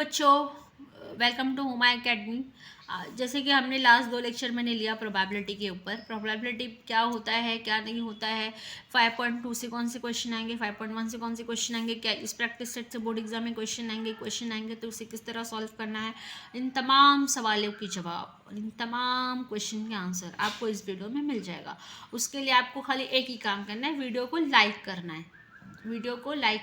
बच्चों, welcome to Huma academy. जैसे कि हमने लास्ट 2 लेक्चर मैंने लिया प्रोबेबिलिटी के ऊपर। प्रोबेबिलिटी क्या होता है, क्या नहीं होता है, 5.2 से कौन से क्वेश्चन आएंगे, 5.1 से कौन से क्वेश्चन आएंगे, क्या इस प्रैक्टिस सेट से बोर्ड एग्जाम में क्वेश्चन आएंगे तो उसे किस तरह सॉल्व करना है, इन तमाम सवालों के जवाब और इन तमाम क्वेश्चन के आंसर आपको इस वीडियो में मिल जाएगा। उसके लिए आपको खाली एक ही काम करना है, वीडियो को लाइक करना है। वीडियो को लाइक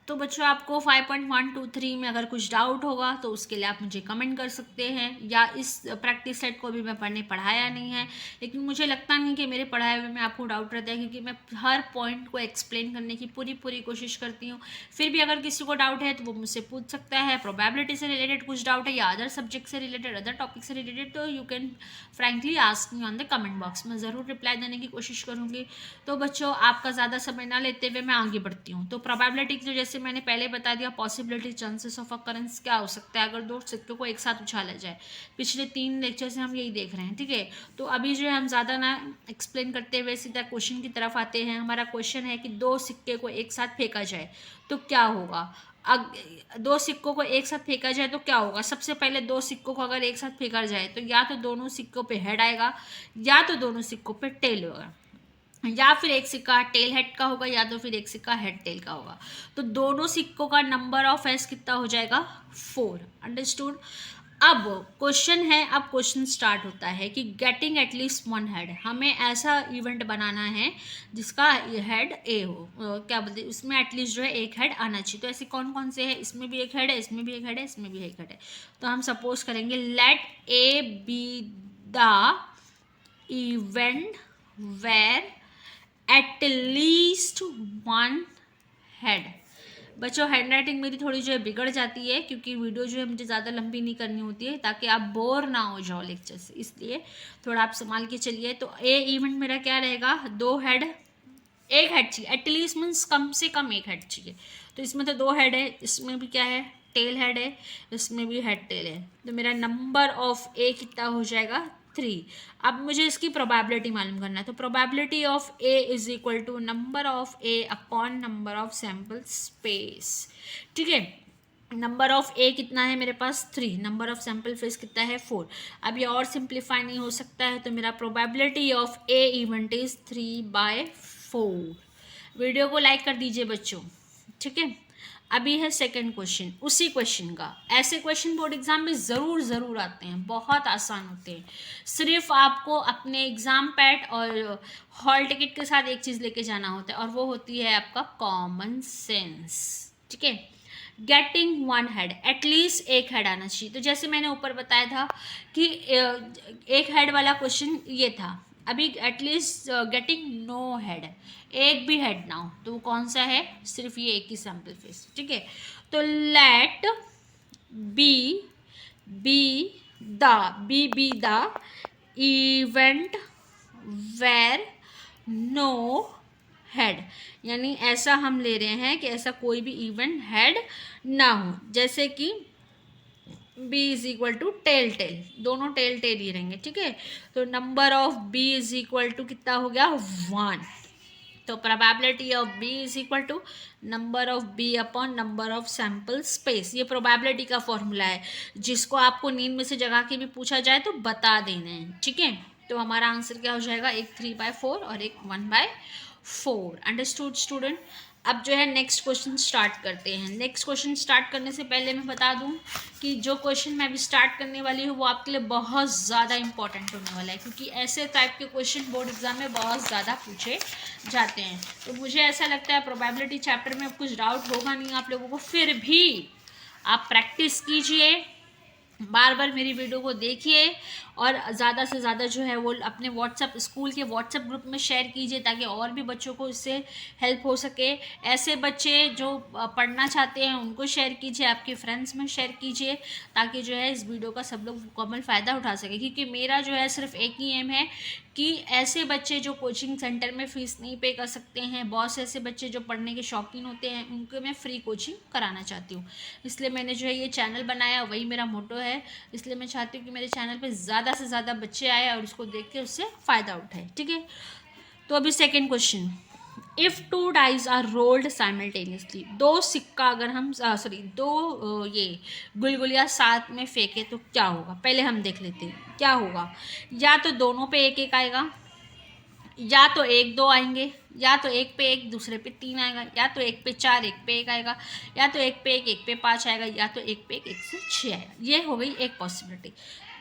तो बच्चों, आपको 5.123 में अगर कुछ डाउट होगा तो उसके लिए आप मुझे कमेंट कर सकते हैं, या इस प्रैक्टिस सेट को भी मैं पढ़ाया नहीं है, लेकिन मुझे लगता नहीं कि मेरे पढ़ाए हुए में आपको डाउट रहता है, क्योंकि मैं हर पॉइंट को एक्सप्लेन करने की पूरी कोशिश करती हूँ। फिर भी अगर किसी को डाउट है तो वो मुझसे पूछ सकता है। प्रोबेबिलिटी से रिलेटेड कुछ डाउट है या अदर सब्जेक्ट से रिलेटेड, अदर टॉपिक से रिलेटेड, तो you can frankly ask me on the comment box. मैं ज़रूर रिप्लाई देने की कोशिश करूँगी। तो बच्चों, आपका ज़्यादा समय ना लेते हुए मैं आगे बढ़ती हूँ। तो प्रोबेबिलिटी जो जैसे मैंने पहले बता दिया, पॉसिबिलिटी चांसेस ऑफ अकरेंस क्या हो सकता है अगर 2 सिक्कों को एक साथ उछाला जाए। पिछले 3 लेक्चर से हम यही देख रहे हैं, ठीक है। तो अभी जो है हम ज़्यादा ना एक्सप्लेन करते हुए सीधा क्वेश्चन की तरफ आते हैं। हमारा क्वेश्चन है कि 2 सिक्के को एक साथ फेंका जाए तो क्या होगा। 2 सिक्कों को एक साथ फेंका जाए तो क्या होगा। सबसे पहले 2 सिक्कों को अगर एक साथ फेंका जाए तो या तो दोनों सिक्कों पे हेड आएगा, या तो दोनों सिक्कों पे टेल होगा, या फिर एक सिक्का टेल हेड का होगा, या तो फिर एक सिक्का हेड टेल का होगा। तो दोनों सिक्कों का नंबर ऑफ एस कितना हो जाएगा, 4। अंडरस्टूड। अब क्वेश्चन है, अब क्वेश्चन स्टार्ट होता है कि गेटिंग एटलीस्ट 1 हेड। हमें ऐसा इवेंट बनाना है जिसका हेड ए हो, क्या बोलते हैं उसमें एटलीस्ट जो है एक हेड आना चाहिए। तो ऐसे कौन कौन से है, इसमें भी एक हेड है, इसमें भी एक हेड है, इसमें भी एक हेड है। तो हम सपोज करेंगे let A be the event where at least 1 head. बच्चों, हैंड राइटिंग मेरी थोड़ी जो है बिगड़ जाती है, क्योंकि वीडियो जो है मुझे ज़्यादा लंबी नहीं करनी होती है ताकि आप बोर ना हो जाओ लेक्चर से, इसलिए थोड़ा आप संभाल के चलिए। तो ए इवेंट मेरा क्या रहेगा, 2 हेड, एक हेड चाहिए। एटलीस्ट मीन्स कम से कम एक हेड चाहिए। तो इसमें तो 2 हेड है, इसमें भी क्या है, टेल हेड है, इसमें भी हेड टेल है। तो मेरा नंबर ऑफ ए कितना हो जाएगा, 3। अब मुझे इसकी प्रोबेबिलिटी मालूम करना है। तो probability of A is equal to number of A upon number of sample space, ठीक है। नंबर ऑफ ए कितना है मेरे पास, 3। नंबर ऑफ सैम्पल फेस कितना है, 4। अब ये और सिंप्लीफाई नहीं हो सकता है, तो मेरा probability of A event is 3/4। Video को लाइक कर दीजिए बच्चों, ठीक है। अभी है सेकंड क्वेश्चन, उसी क्वेश्चन का। ऐसे क्वेश्चन बोर्ड एग्जाम में ज़रूर आते हैं, बहुत आसान होते हैं। सिर्फ आपको अपने एग्जाम पैड और हॉल टिकट के साथ एक चीज़ लेके जाना होता है, और वो होती है आपका कॉमन सेंस, ठीक है। गेटिंग 1 हेड, एटलीस्ट एक हेड आना चाहिए। तो जैसे मैंने ऊपर बताया था कि एक हेड वाला क्वेश्चन ये था। अभी एटलीस्ट गेटिंग नो हेड, एक भी हेड ना हो, तो वो कौन सा है, सिर्फ ये एक ही सैम्पल फेस, ठीक है। तो let B be the event where no head, यानी ऐसा हम ले रहे हैं कि ऐसा कोई भी इवेंट हेड ना हो। जैसे कि B is equal to tail tail, दोनों टेल टेल ही रहेंगे, ठीक है। तो number of B is equal to कितना हो गया, 1। तो probability of B is equal to number of B upon number of sample space. ये प्रोबेबिलिटी का फॉर्मूला है, जिसको आपको नींद में से जगा के भी पूछा जाए तो बता देना है, ठीक है। तो हमारा आंसर क्या हो जाएगा, एक 3/4 और एक 1/4। Understood student. अब जो है नेक्स्ट क्वेश्चन स्टार्ट करते हैं। नेक्स्ट क्वेश्चन स्टार्ट करने से पहले मैं बता दूं कि जो क्वेश्चन मैं अभी स्टार्ट करने वाली हूँ वो आपके लिए बहुत ज़्यादा इंपॉर्टेंट होने वाला है, क्योंकि ऐसे टाइप के क्वेश्चन बोर्ड एग्जाम में बहुत ज़्यादा पूछे जाते हैं। तो मुझे ऐसा लगता है प्रोबेबिलिटी चैप्टर में कुछ डाउट होगा नहीं आप लोगों को, फिर भी आप प्रैक्टिस कीजिए, बार बार मेरी वीडियो को देखिए, और ज़्यादा से ज़्यादा जो है वो अपने व्हाट्सएप, स्कूल के व्हाट्सएप ग्रुप में शेयर कीजिए, ताकि और भी बच्चों को इससे हेल्प हो सके। ऐसे बच्चे जो पढ़ना चाहते हैं उनको शेयर कीजिए, आपके फ्रेंड्स में शेयर कीजिए, ताकि जो है इस वीडियो का सब लोग मुकम्मल फ़ायदा उठा सके। क्योंकि मेरा जो है सिर्फ एक ही एम है कि ऐसे बच्चे जो कोचिंग सेंटर में फ़ीस नहीं पे कर सकते हैं, बहुत से ऐसे बच्चे जो पढ़ने के शौकीन होते हैं, उनको मैं फ्री कोचिंग कराना चाहती हूँ। इसलिए मैंने जो है ये चैनल बनाया, वही मेरा मोटो है। इसलिए मैं चाहती हूँ कि मेरे चैनल पे ज़्यादा से ज़्यादा बच्चे आए और उसको देख के उससे फ़ायदा उठाए, ठीक है। तो अभी second question, if two dice are rolled simultaneously, दो सिक्का अगर हम दो ये गुलगुलिया साथ में फेंके तो क्या होगा, पहले हम देख लेते हैं क्या होगा। या तो दोनों पे एक एक आएगा, या तो एक दो आएंगे, या तो एक पे एक दूसरे पे तीन आएगा, या तो एक पे चार एक पे एक आएगा, या तो एक पे एक पे पाँच आएगा, या तो एक पे एक से छः आएगा। ये हो गई एक पॉसिबिलिटी।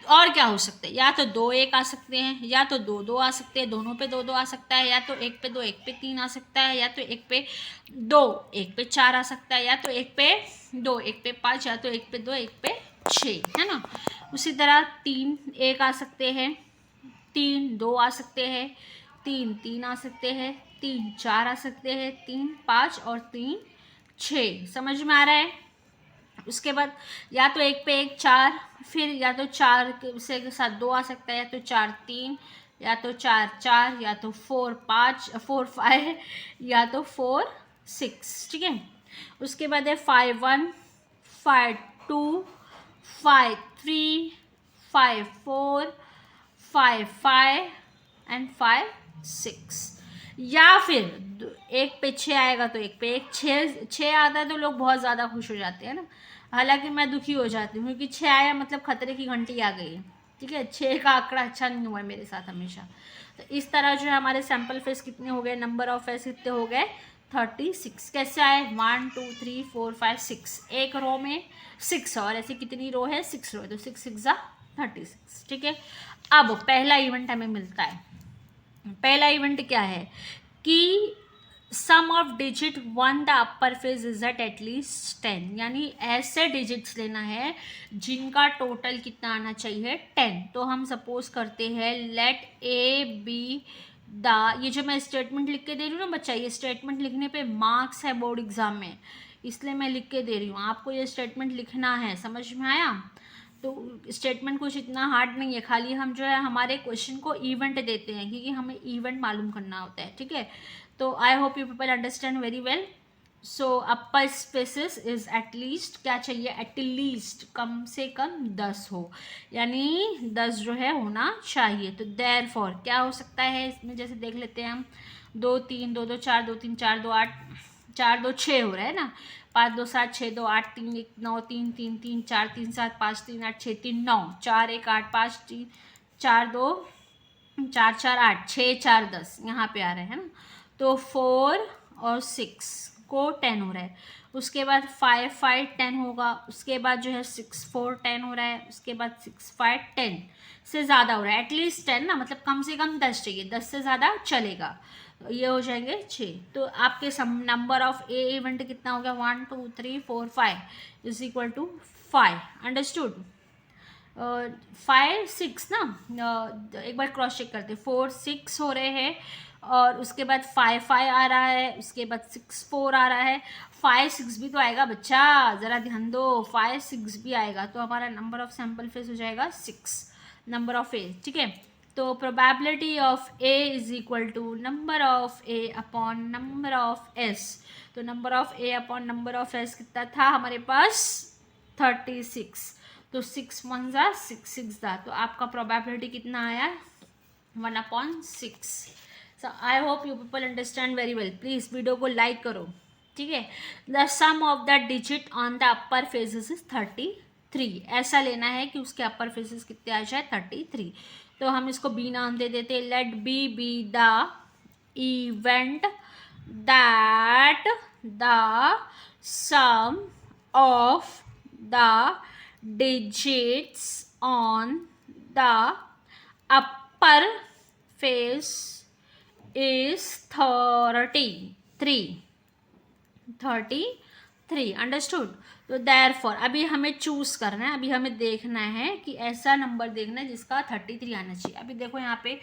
और क्या हो सकता है, या तो दो एक आ सकते हैं, या तो दो दो आ सकते हैं, दोनों पे दो दो आ सकता है, या तो एक पे दो एक पे तीन आ सकता है, या तो एक पे दो एक पे चार आ सकता है, या तो एक पे दो एक पे पाँच, या तो एक पे दो एक पे छः, है ना। उसी तरह तीन एक आ सकते हैं, तीन दो आ सकते हैं, तीन तीन आ सकते हैं, तीन चार आ सकते हैं, तीन पाँच और तीन छः। समझ में आ रहा है। उसके बाद या तो एक पे एक चार, फिर या तो चार से साथ दो आ सकता है, या तो चार तीन, या तो चार चार, या तो फोर पाँच, फोर फाइव, या तो फोर सिक्स। ठीक है। उसके बाद है 5 1, 5 2, 5 3, 5 4, 5 5 एंड 5 6। या फिर एक पे छः आएगा तो एक पे एक, छः आता है तो लोग बहुत ज़्यादा खुश हो जाते हैं ना। हालांकि मैं दुखी हो जाती हूँ क्योंकि छः आया मतलब खतरे की घंटी आ गई है। ठीक है, छः का आंकड़ा अच्छा नहीं हुआ है मेरे साथ हमेशा। तो इस तरह जो है हमारे सैम्पल फेस कितने हो गए, नंबर ऑफ फेस कितने हो गए, 36। कैसे आए, 1 2 3 4 5 6, एक रो में 6, और ऐसे कितनी रो है, 6 रो है, तो 6 6 36। ठीक है। अब पहला इवेंट हमें मिलता है। पहला इवेंट क्या है कि sum of digit on the upper face is at least 10, यानी ऐसे डिजिट्स लेना है जिनका टोटल कितना आना चाहिए, 10। तो हम सपोज करते हैं लेट ए बी द, ये जो मैं स्टेटमेंट लिख के दे रही हूँ ना बच्चा, ये स्टेटमेंट लिखने पे मार्क्स है बोर्ड एग्जाम में, इसलिए मैं लिख के दे रही हूँ आपको। ये स्टेटमेंट लिखना है, समझ में आया। तो स्टेटमेंट कुछ इतना हार्ड नहीं है, खाली हम जो है हमारे क्वेश्चन को इवेंट देते हैं क्योंकि हमें इवेंट मालूम करना होता है। ठीक है। तो आई hope you people understand very well. So upper species is at least, क्या चाहिए, एटलीस्ट कम से कम 10 हो, यानी 10 जो है होना चाहिए। तो देयरफॉर क्या हो सकता है इसमें, जैसे देख लेते हैं हम, 2 3 2 2 4 2 3 4 2 8, 4 2 6 हो रहा है ना, 5 2 7 6 2 8 3 1 9 3 3 3 4 3 7 5 3 8 6 3 9 4 1 8 5 3 4 2 4 4 8 6 4 10 यहाँ पे आ रहे हैं ना। तो 4 और 6 को 10 हो रहा है। उसके बाद 5 5 10 होगा। उसके बाद जो है 6 4 10 हो रहा है। उसके बाद 6 5 10 से ज़्यादा हो रहा है, एटलीस्ट 10 ना, मतलब कम से कम 10 चाहिए, 10 से ज़्यादा चलेगा। ये हो जाएंगे 6। तो आपके नंबर ऑफ ए इवेंट कितना हो गया, 1 2 3 4 5 इज इक्वल टू 5। अंडरस्टूड। 5 6 ना, एक बार क्रॉस चेक करते, 4 6 हो रहे हैं, और उसके बाद 5 5 आ रहा है, उसके बाद 6 4 आ रहा है, 5 6 भी तो आएगा बच्चा, ज़रा ध्यान दो, 5 6 भी आएगा, तो हमारा नंबर ऑफ सैम्पल फेस हो जाएगा 6, नंबर ऑफ ए। ठीक है। तो probability of A is equal to number of A upon number of S. तो number of A upon number of S कितना था हमारे पास, 36। तो 6 1 ज़ा 6 6 ज़ा, तो आपका प्रोबेबिलिटी कितना आया, 1/6। So I hope you people understand very well. Please video को लाइक करो। ठीक है। The sum of the digit on the upper faces is 33। ऐसा लेना है कि उसके अपर फेजेस कितने आ जाए, 33। तो हम इसको बी नाम दे देते हैं। Let B be the event that the sum of the digits on the upper face is 33। Understood. तो देयरफॉर अभी हमें चूज करना है, अभी हमें देखना है कि ऐसा नंबर देखना है जिसका 33 आना चाहिए। अभी देखो यहाँ पे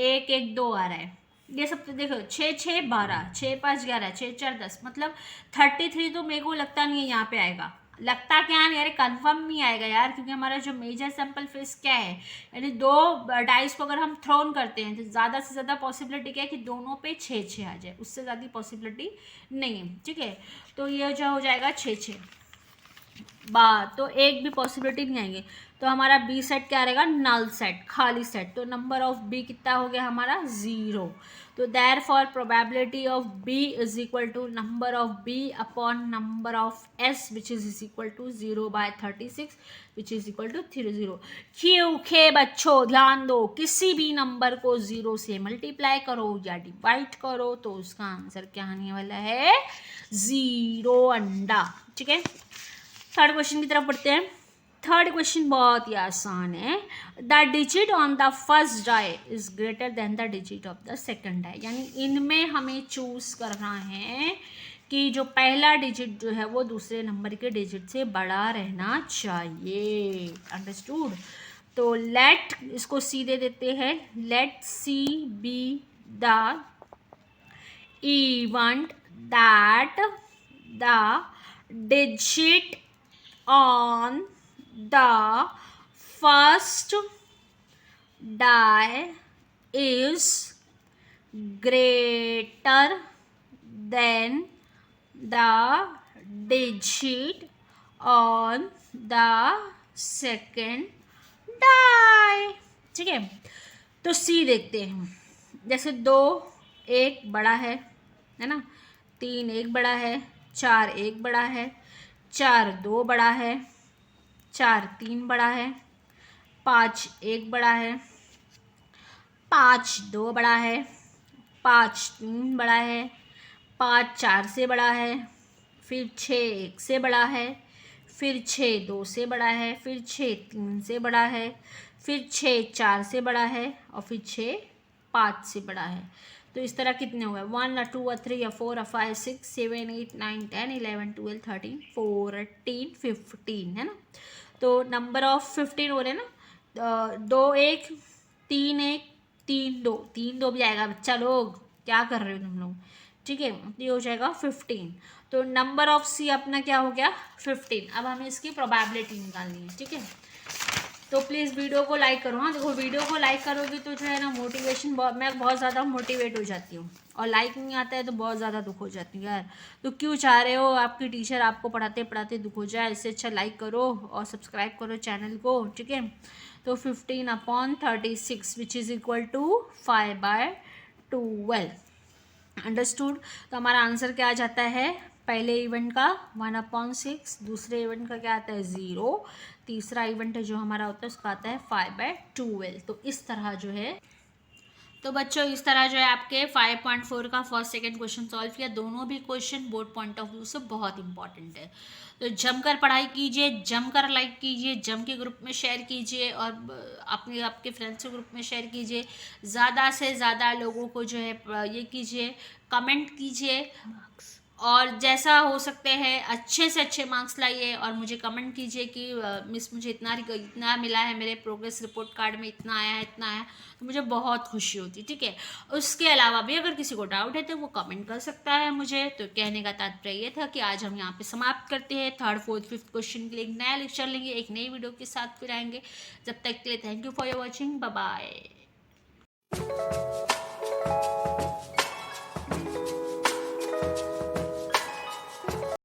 1 1 2 आ रहा है, ये सब तो देखो 6 6 12 6 5 11 6 4 10, मतलब 33 तो मेरे को लगता नहीं है यहाँ पे आएगा। लगता क्या है यार, कंफर्म नहीं आएगा यार, क्योंकि हमारा जो मेजर सैंपल फेस क्या है, यानी दो डाइस को अगर हम थ्रोन करते हैं तो ज़्यादा से ज़्यादा पॉसिबिलिटी क्या है कि दोनों पे 6 6 आ जाए, उससे ज़्यादा पॉसिबिलिटी नहीं है। ठीक है। तो ये जो हो जाएगा 6 6 तो एक भी पॉसिबिलिटी नहीं आएंगे। तो हमारा बी सेट क्या रहेगा, नल सेट, खाली सेट। तो नंबर ऑफ बी कितना हो गया हमारा, 0। तो therefore probability of B is equal to number of B upon number of S which is equal to 0/36 which is equal to 30। क्योंकि बच्चों ध्यान दो, किसी भी नंबर को 0 से मल्टीप्लाई करो या डिवाइड करो तो उसका आंसर क्या आने वाला है, 0 अंडा। ठीक है, थर्ड क्वेश्चन की तरफ पढ़ते हैं। थर्ड क्वेश्चन बहुत ही आसान है। The digit on the first die is greater than the digit of the second die, यानी इनमें हमें चूज करना है कि जो पहला डिजिट जो है वो दूसरे नंबर के डिजिट से बड़ा रहना चाहिए। अंडरस्टूड। तो लेट, इसको सी दे देते हैं, let C be the event that the digit on the first die is greater than the digit on the second die। ठीक है, तो सी देखते हैं। जैसे 2 1 बड़ा है ना, 3 1 बड़ा है, 4 1 बड़ा है, 4 2 बड़ा है, 4 3 बड़ा है, 5 1 बड़ा है, 5 2 बड़ा है, 5 3 बड़ा है, 5 4 से बड़ा है, फिर 6 1 से बड़ा है, फिर 6 2 से बड़ा है, फिर 6 3 से बड़ा है, फिर 6 4 से बड़ा है और फिर 6 5 से बड़ा है। तो इस तरह कितने हो गए, 1 2 3 4 5 6 7 8 9 10 11 12 13 14 15 है ना। तो नंबर ऑफ 15 हो रहे हैं ना, 2 1 3 1 3 2, 3 2 भी आएगा बच्चा लोग, क्या कर रहे हो तुम लोग। ठीक है, ये हो जाएगा 15। तो नंबर ऑफ सी अपना क्या हो गया, 15। अब हमें इसकी प्रोबेबिलिटी निकालनी है। ठीक है, तो प्लीज़ वीडियो को लाइक करो। हाँ देखो, वीडियो को लाइक करोगे तो जो है ना मोटिवेशन, मैं बहुत ज़्यादा मोटिवेट हो जाती हूँ, और लाइक नहीं आता है तो बहुत ज़्यादा दुख हो जाती हूँ यार। तो क्यों चाह रहे हो आपकी टीचर आपको पढ़ाते पढ़ाते दुख हो जाए, इससे अच्छा लाइक करो और सब्सक्राइब करो चैनल को। ठीक है, तो 15/36 which is equal to 5/12। Understood. तो हमारा आंसर क्या आ जाता है, पहले इवेंट का 1/6, दूसरे इवेंट का क्या आता है 0, तीसरा इवेंट जो हमारा होता है उसका आता है 5/12। तो इस तरह जो है, तो बच्चों इस तरह जो है आपके 5.4 का फर्स्ट सेकंड क्वेश्चन सॉल्व किया। दोनों भी question board point of view से बहुत इंपॉर्टेंट है। तो जमकर पढ़ाई कीजिए, जमकर लाइक कीजिए, जम के ग्रुप में शेयर कीजिए और अपने आपके फ्रेंड्स के ग्रुप में शेयर कीजिए। ज़्यादा से ज़्यादा लोगों को जो है ये कीजिए, कमेंट कीजिए, और जैसा हो सकते हैं अच्छे से अच्छे मार्क्स लाइए और मुझे कमेंट कीजिए कि मिस मुझे इतना मिला है, मेरे प्रोग्रेस रिपोर्ट कार्ड में इतना आया है, इतना आया, तो मुझे बहुत खुशी होती। ठीक है, उसके अलावा भी अगर किसी को डाउट है तो वो कमेंट कर सकता है मुझे। तो कहने का तात्पर्य ये था कि आज हम यहाँ पे समाप्त करते हैं। 3rd 4th 5th क्वेश्चन के लिए एक नया लेक्चर लेंगे, एक नई वीडियो के साथ फिर आएंगे। जब तक के लिए thank you for your watching, bye bye.